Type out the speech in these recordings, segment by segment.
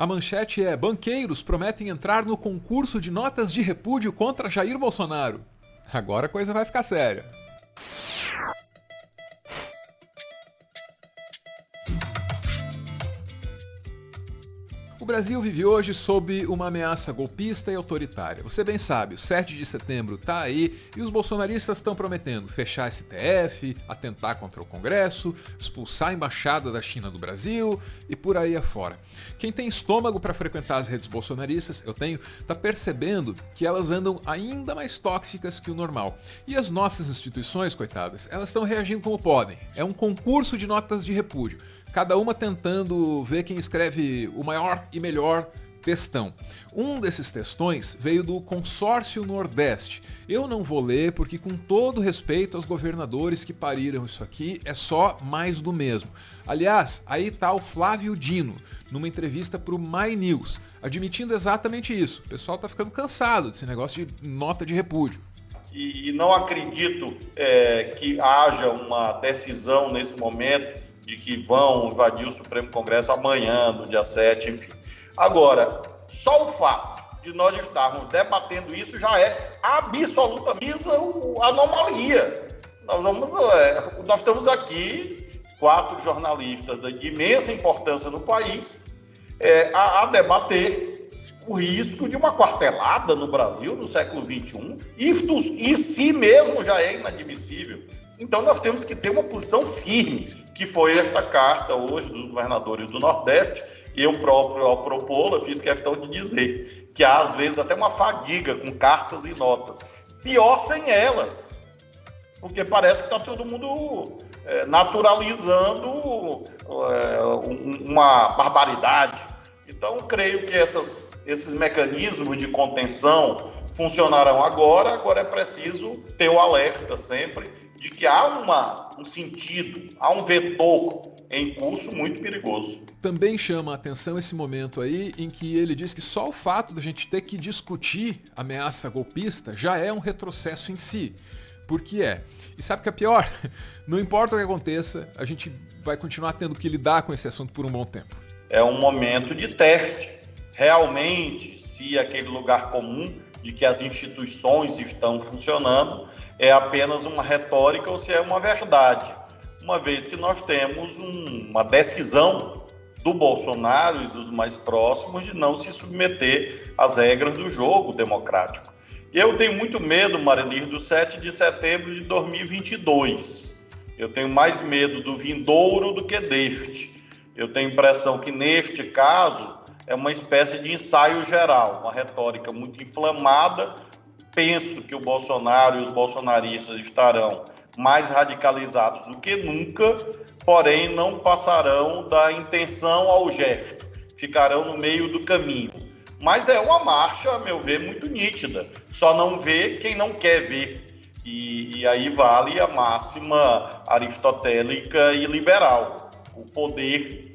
A manchete é: banqueiros prometem entrar no concurso de notas de repúdio contra Jair Bolsonaro. Agora a coisa vai ficar séria. O Brasil vive hoje sob uma ameaça golpista e autoritária. Você bem sabe, o 7 de setembro tá aí e os bolsonaristas estão prometendo fechar STF, atentar contra o Congresso, expulsar a embaixada da China do Brasil e por aí afora. Quem tem estômago para frequentar as redes bolsonaristas, eu tenho, tá percebendo que elas andam ainda mais tóxicas que o normal. E as nossas instituições, coitadas, elas estão reagindo como podem. É um concurso de notas de repúdio. Cada uma tentando ver quem escreve o maior e melhor textão. Um desses textões veio do Consórcio Nordeste. Eu não vou ler porque, com todo respeito aos governadores que pariram isso aqui, é só mais do mesmo. Aliás, aí tá o Flávio Dino, numa entrevista para o My News, admitindo exatamente isso. O pessoal tá ficando cansado desse negócio de nota de repúdio. E não acredito que haja uma decisão nesse momento de que vão invadir o Supremo Congresso amanhã, no dia 7, enfim. Agora, só o fato de nós estarmos debatendo isso já é absolutamente anomalia. Nós estamos aqui, 4 jornalistas de imensa importância no país, a debater o risco de uma quartelada no Brasil no século XXI. Isto em si mesmo já é inadmissível. Então nós temos que ter uma posição firme, que foi esta carta hoje dos governadores do Nordeste. Eu próprio, ao propô-la, fiz questão de dizer que há às vezes até uma fadiga com cartas e notas. Pior sem elas, porque parece que está todo mundo naturalizando uma barbaridade. Então creio que esses mecanismos de contenção funcionarão agora é preciso ter o alerta sempre de que há um sentido, há um vetor em curso muito perigoso. Também chama a atenção esse momento aí em que ele diz que só o fato de a gente ter que discutir ameaça golpista já é um retrocesso em si. Porque E sabe o que é pior? Não importa o que aconteça, a gente vai continuar tendo que lidar com esse assunto por um bom tempo. É um momento de teste. Realmente, se aquele lugar comum de que as instituições estão funcionando é apenas uma retórica ou se é uma verdade. Uma vez que nós temos uma decisão do Bolsonaro e dos mais próximos de não se submeter às regras do jogo democrático. Eu tenho muito medo, Marilir, do 7 de setembro de 2022. Eu tenho mais medo do vindouro do que deste. Eu tenho a impressão que, neste caso, é uma espécie de ensaio geral, uma retórica muito inflamada. Penso que o Bolsonaro e os bolsonaristas estarão mais radicalizados do que nunca, porém não passarão da intenção ao gesto, ficarão no meio do caminho. Mas é uma marcha, a meu ver, muito nítida. Só não vê quem não quer ver. E aí vale a máxima aristotélica e liberal. O poder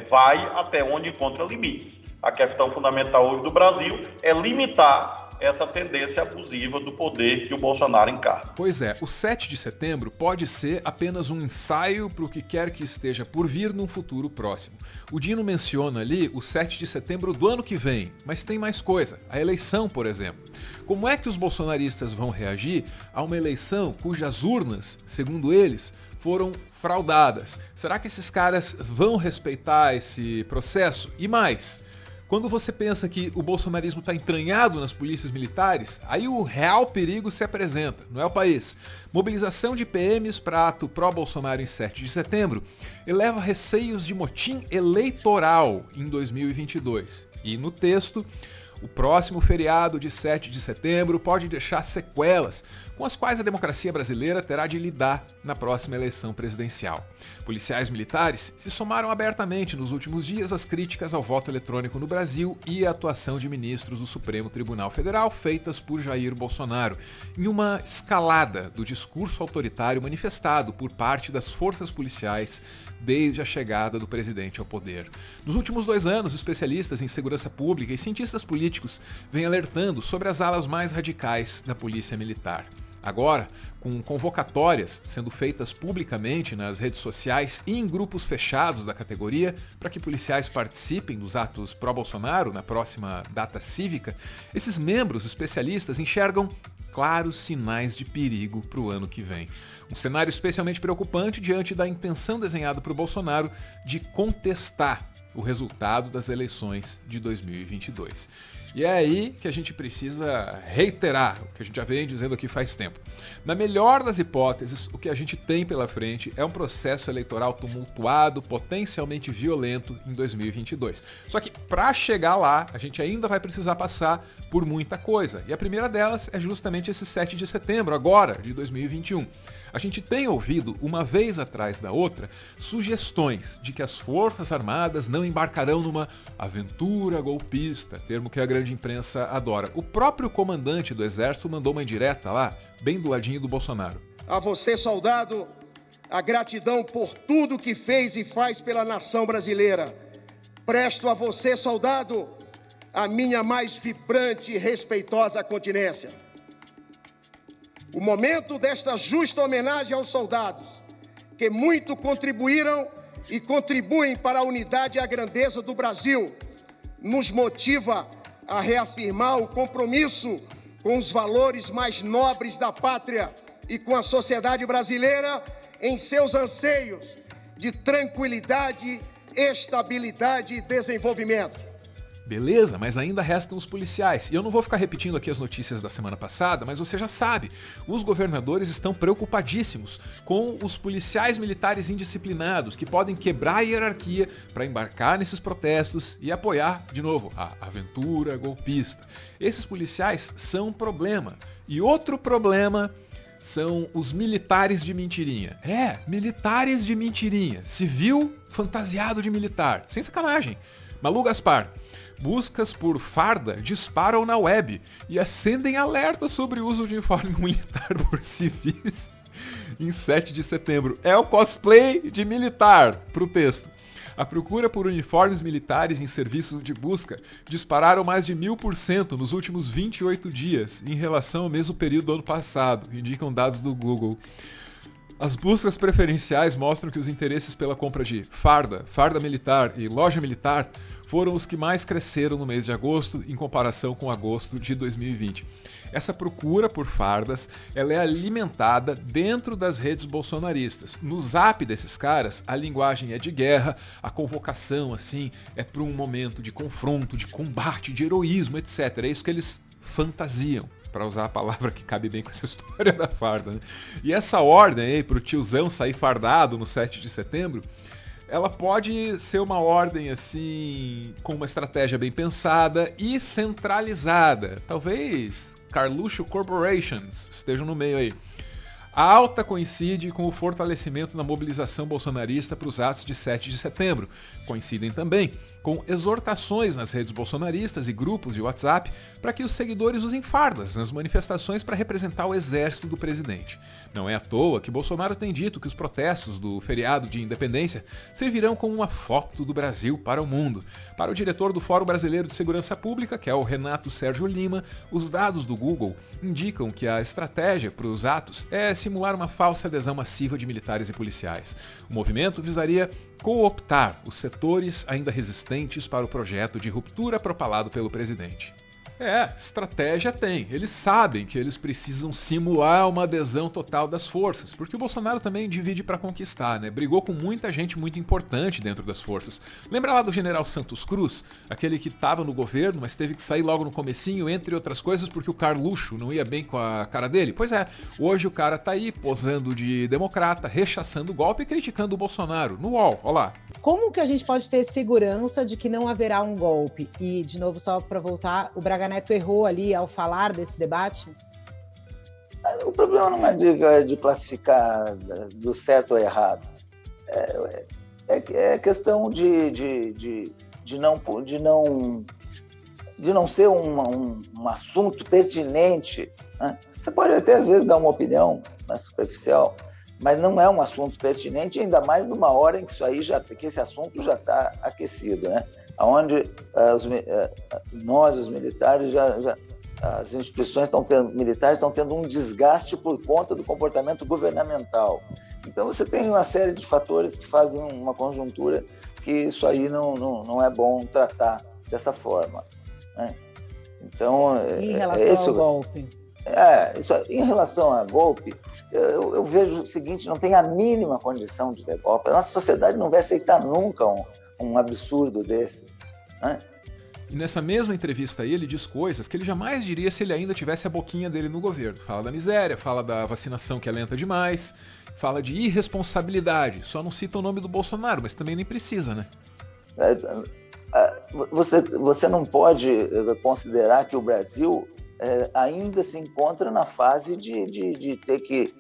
vai até onde encontra limites. A questão fundamental hoje do Brasil é limitar essa tendência abusiva do poder que o Bolsonaro encarna. Pois é, o 7 de setembro pode ser apenas um ensaio para o que quer que esteja por vir num futuro próximo. O Dino menciona ali o 7 de setembro do ano que vem, mas tem mais coisa, a eleição, por exemplo. Como é que os bolsonaristas vão reagir a uma eleição cujas urnas, segundo eles, foram fraudadas? Será que esses caras vão respeitar esse processo? E mais, quando você pensa que o bolsonarismo está entranhado nas polícias militares, aí o real perigo se apresenta, não é o país. Mobilização de PMs para ato pró-Bolsonaro em 7 de setembro eleva receios de motim eleitoral em 2022. E no texto, o próximo feriado de 7 de setembro pode deixar sequelas com as quais a democracia brasileira terá de lidar na próxima eleição presidencial. Policiais militares se somaram abertamente nos últimos dias às críticas ao voto eletrônico no Brasil e à atuação de ministros do Supremo Tribunal Federal feitas por Jair Bolsonaro, em uma escalada do discurso autoritário manifestado por parte das forças policiais desde a chegada do presidente ao poder. Nos últimos 2 anos, especialistas em segurança pública e cientistas políticos vêm alertando sobre as alas mais radicais da polícia militar. Agora, com convocatórias sendo feitas publicamente nas redes sociais e em grupos fechados da categoria para que policiais participem dos atos pró-Bolsonaro na próxima data cívica, esses membros especialistas enxergam claros sinais de perigo para o ano que vem. Um cenário especialmente preocupante diante da intenção desenhada por Bolsonaro de contestar o resultado das eleições de 2022. E é aí que a gente precisa reiterar o que a gente já vem dizendo aqui faz tempo. Na melhor das hipóteses, o que a gente tem pela frente é um processo eleitoral tumultuado, potencialmente violento em 2022. Só que para chegar lá, a gente ainda vai precisar passar por muita coisa. E a primeira delas é justamente esse 7 de setembro, agora, de 2021. A gente tem ouvido, uma vez atrás da outra, sugestões de que as Forças Armadas não embarcarão numa aventura golpista, termo que a grande imprensa adora. O próprio comandante do Exército mandou uma indireta lá, bem do ladinho do Bolsonaro. A você, soldado, a gratidão por tudo que fez e faz pela nação brasileira. Presto a você, soldado, a minha mais vibrante e respeitosa continência. O momento desta justa homenagem aos soldados, que muito contribuíram e contribuem para a unidade e a grandeza do Brasil, nos motiva a reafirmar o compromisso com os valores mais nobres da pátria e com a sociedade brasileira em seus anseios de tranquilidade, estabilidade e desenvolvimento. Beleza, mas ainda restam os policiais. E eu não vou ficar repetindo aqui as notícias da semana passada, mas você já sabe, os governadores estão preocupadíssimos com os policiais militares indisciplinados que podem quebrar a hierarquia para embarcar nesses protestos e apoiar, de novo, a aventura golpista. Esses policiais são um problema. E outro problema são os militares de mentirinha. Militares de mentirinha. Civil fantasiado de militar. Sem sacanagem. Malu Gaspar. Buscas por farda disparam na web e acendem alertas sobre o uso de uniforme militar por civis em 7 de setembro. É o cosplay de militar pro texto. A procura por uniformes militares em serviços de busca dispararam mais de 1000% nos últimos 28 dias em relação ao mesmo período do ano passado, indicam dados do Google. As buscas preferenciais mostram que os interesses pela compra de farda militar e loja militar foram os que mais cresceram no mês de agosto em comparação com agosto de 2020. Essa procura por fardas, ela é alimentada dentro das redes bolsonaristas. No zap desses caras, a linguagem é de guerra, a convocação, assim, é para um momento de confronto, de combate, de heroísmo, etc. É isso que eles fantasiam, para usar a palavra que cabe bem com essa história da farda, né? E essa ordem aí pro tiozão sair fardado no 7 de setembro, ela pode ser uma ordem assim, com uma estratégia bem pensada e centralizada. Talvez Carluxo Corporations estejam no meio aí. A alta coincide com o fortalecimento na mobilização bolsonarista para os atos de 7 de setembro. Coincidem também com exortações nas redes bolsonaristas e grupos de WhatsApp para que os seguidores usem fardas nas manifestações para representar o exército do presidente. Não é à toa que Bolsonaro tem dito que os protestos do feriado de independência servirão como uma foto do Brasil para o mundo. Para o diretor do Fórum Brasileiro de Segurança Pública, que é o Renato Sérgio Lima, os dados do Google indicam que a estratégia para os atos é simular uma falsa adesão massiva de militares e policiais. O movimento visaria cooptar os setores ainda resistentes para o projeto de ruptura propalado pelo presidente. Estratégia tem. Eles sabem que eles precisam simular uma adesão total das forças, porque o Bolsonaro também divide para conquistar, né? Brigou com muita gente muito importante dentro das forças. Lembra lá do general Santos Cruz? Aquele que estava no governo, mas teve que sair logo no comecinho, entre outras coisas, porque o Carluxo não ia bem com a cara dele? Pois é, hoje o cara tá aí posando de democrata, rechaçando o golpe e criticando o Bolsonaro. No UOL, ó lá. Como que a gente pode ter segurança de que não haverá um golpe? E, de novo, só para voltar, o Braga Neto errou ali ao falar desse debate? O problema não é de classificar do certo ou errado. É questão de não ser um assunto pertinente, né? Você pode até, às vezes, dar uma opinião mais superficial, mas não é um assunto pertinente, ainda mais numa hora em que que esse assunto já está aquecido, né? Onde nós, os militares, já as instituições militares estão tendo um desgaste por conta do comportamento governamental. Então você tem uma série de fatores que fazem uma conjuntura que isso aí não é bom tratar dessa forma, né? Então, em relação ao golpe? Em relação a golpe, eu vejo o seguinte: não tem a mínima condição de ter golpe. A nossa sociedade não vai aceitar nunca um absurdo desses, né? E nessa mesma entrevista aí, ele diz coisas que ele jamais diria se ele ainda tivesse a boquinha dele no governo. Fala da miséria, fala da vacinação que é lenta demais, fala de irresponsabilidade. Só não cita o nome do Bolsonaro, mas também nem precisa, né? Você não pode considerar que o Brasil ainda se encontra na fase de ter que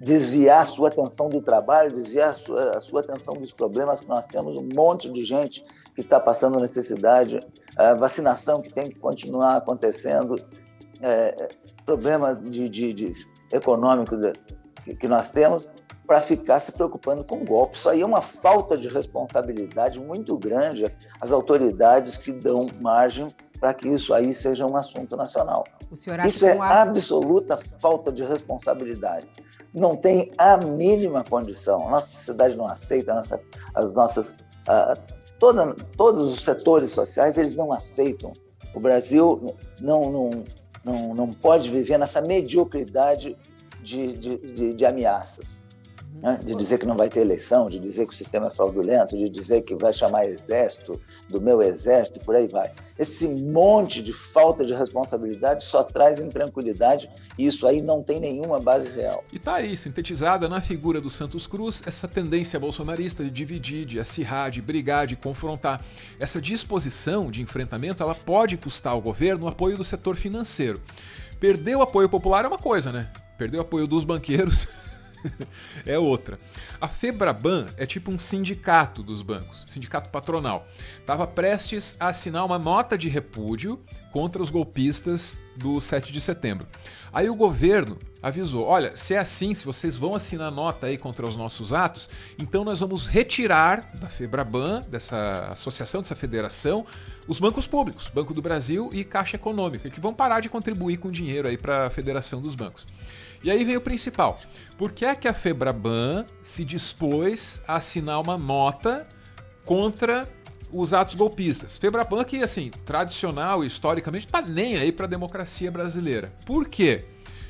desviar a sua atenção do trabalho, desviar a sua atenção dos problemas que nós temos, um monte de gente que está passando necessidade, a vacinação que tem que continuar acontecendo, problemas econômicos que nós temos, para ficar se preocupando com golpe. Isso aí é uma falta de responsabilidade muito grande às autoridades que dão margem para que isso aí seja um assunto nacional. Isso é absoluta falta de responsabilidade. Não tem a mínima condição. A nossa sociedade não aceita, todos os setores sociais, eles não aceitam. O Brasil não pode viver nessa mediocridade de ameaças, né? De dizer que não vai ter eleição, de dizer que o sistema é fraudulento, de dizer que vai chamar exército, do meu exército, e por aí vai. Esse monte de falta de responsabilidade só traz intranquilidade, e isso aí não tem nenhuma base real. E tá aí, sintetizada na figura do Santos Cruz, essa tendência bolsonarista de dividir, de acirrar, de brigar, de confrontar. Essa disposição de enfrentamento, ela pode custar ao governo o apoio do setor financeiro. Perder o apoio popular é uma coisa, né? Perder o apoio dos banqueiros é outra. A Febraban é tipo um sindicato dos bancos, sindicato patronal. Estava prestes a assinar uma nota de repúdio contra os golpistas do 7 de setembro. Aí o governo avisou: olha, se é assim, se vocês vão assinar nota aí contra os nossos atos, então nós vamos retirar da Febraban, dessa associação, dessa federação, os bancos públicos, Banco do Brasil e Caixa Econômica, que vão parar de contribuir com dinheiro aí para a Federação dos Bancos. E aí veio o principal. Por que é que a Febraban se dispôs a assinar uma nota contra os atos golpistas? Febraban que, assim, tradicional e historicamente, tá nem aí para a democracia brasileira. Por quê?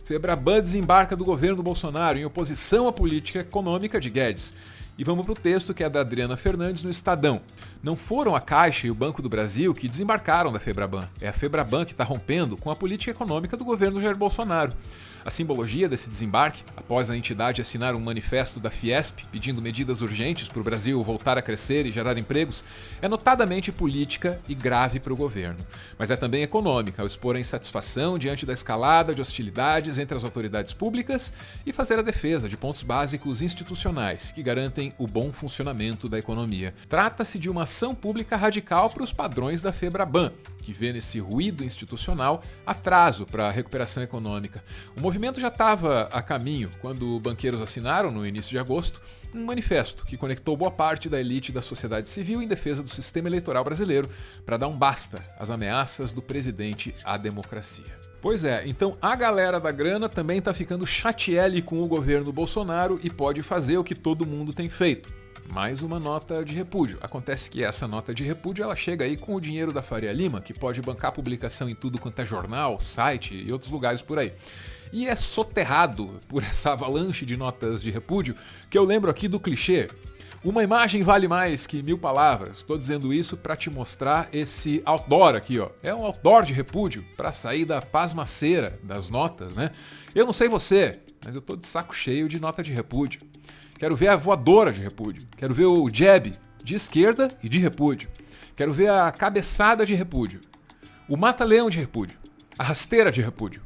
Febraban desembarca do governo do Bolsonaro em oposição à política econômica de Guedes. E vamos para o texto que é da Adriana Fernandes no Estadão. Não foram a Caixa e o Banco do Brasil que desembarcaram da Febraban. É a Febraban que está rompendo com a política econômica do governo Jair Bolsonaro. A simbologia desse desembarque, após a entidade assinar um manifesto da Fiesp pedindo medidas urgentes para o Brasil voltar a crescer e gerar empregos, é notadamente política e grave para o governo. Mas é também econômica, ao expor a insatisfação diante da escalada de hostilidades entre as autoridades públicas e fazer a defesa de pontos básicos institucionais que garantem o bom funcionamento da economia. Trata-se de uma ação pública radical para os padrões da Febraban, que vê nesse ruído institucional atraso para a recuperação econômica. O movimento já estava a caminho quando banqueiros assinaram, no início de agosto, um manifesto que conectou boa parte da elite da sociedade civil em defesa do sistema eleitoral brasileiro para dar um basta às ameaças do presidente à democracia. Pois é, então a galera da grana também está ficando chatiele com o governo Bolsonaro e pode fazer o que todo mundo tem feito: mais uma nota de repúdio. Acontece que essa nota de repúdio ela chega aí com o dinheiro da Faria Lima, que pode bancar publicação em tudo quanto é jornal, site e outros lugares por aí. E é soterrado por essa avalanche de notas de repúdio que eu lembro aqui do clichê: uma imagem vale mais que 1000 palavras. Estou dizendo isso para te mostrar esse outdoor aqui, ó. É um outdoor de repúdio para sair da pasmaceira das notas, né? Eu não sei você, mas eu tô de saco cheio de nota de repúdio. Quero ver a voadora de repúdio. Quero ver o jab de esquerda e de repúdio. Quero ver a cabeçada de repúdio. O mata-leão de repúdio. A rasteira de repúdio.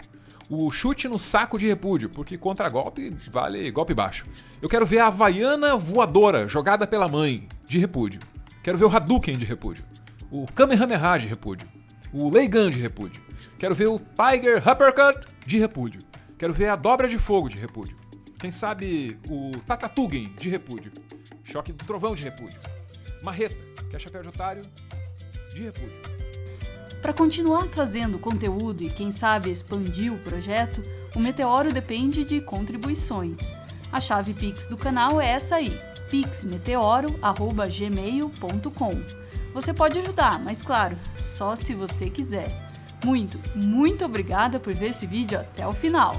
O chute no saco de repúdio, porque contra golpe vale golpe baixo. Eu quero ver a havaiana voadora jogada pela mãe de repúdio. Quero ver o Hadouken de repúdio. O Kamehameha de repúdio. O Leigan de repúdio. Quero ver o Tiger Uppercut de repúdio. Quero ver a dobra de fogo de repúdio. Quem sabe o Tatatugen de repúdio. Choque do trovão de repúdio. Marreta, que é chapéu de otário, de repúdio. Para continuar fazendo conteúdo e, quem sabe, expandir o projeto, o Meteoro depende de contribuições. A chave Pix do canal é essa aí, pixmeteoro@gmail.com. Você pode ajudar, mas claro, só se você quiser. Muito obrigada por ver esse vídeo até o final!